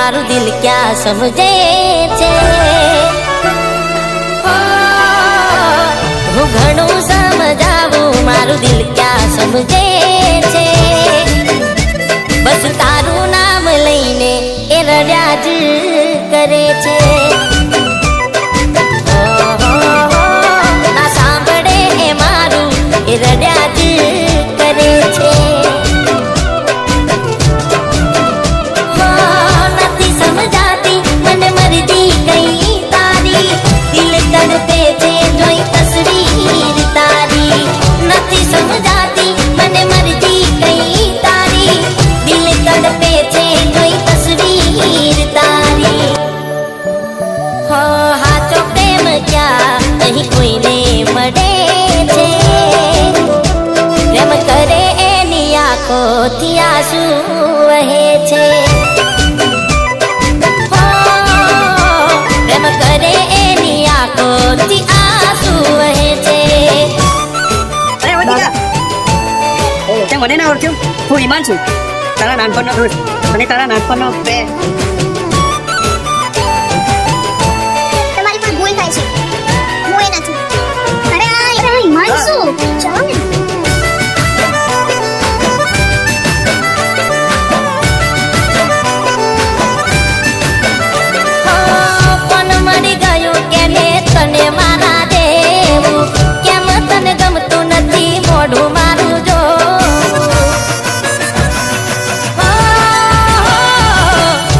मारू दिल क्या समझे छे હું ઘણું સમજાવું મારું દિલ क्या समझे छे बस तारू नाम लईने ए रड्या ज करे छे ना सांभळे ए मारू ए रड्या ज करे छे નથી સમજાતી મને મરજી કઈ તારી દિલ તડપે છે જોઈ તસવીર તારી નથી સમજાતી મને મરજી કઈ તારી દિલ તડપે છે જોઈ તસવીર તારી હાચો પ્રેમ ક્યાં અહીં કોઈને મળે છે પ્રેમ કરે એની આંખોથી આંસુ વહે છે પ્રેમ કરે એની આંખોથી આંસુ વહે છે તે મને ના ઓળખ્યું હું ઈમાન છું તારા નાનપણનો દોસ્ત અને તારા નાનપણનો પ્રેમ તમારી પણ ભૂલ થાય છે હું એ નથી અરે આ હિમાંશુ ચાલો ને કોણ મરી ગયું કે ને તને મારા દેવું કેમ તને ગમતું નથી મોઢું મારું જો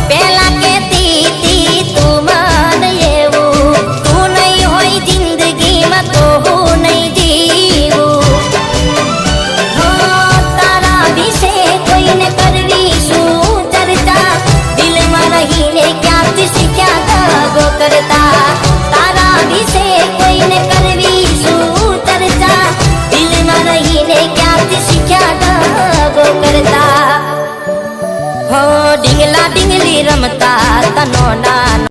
પેલા કેતી તી તું મન એવું તું નહીં હોય જિંદગીમાં તો હું નહીં જીવું તારા વિશે કોઈને કરવી શું ચર્ચા દિલમાં રહીને ક્યાંથી શીખ્યા દગો કરતા તારા વિશે કોઈને કરવી શું ચર્ચા દિલમાં રહીને ક્યાંથી શીખ્યા દગો કરતા હો ડીંગલા ડીંગલી રમતા તનો નાનો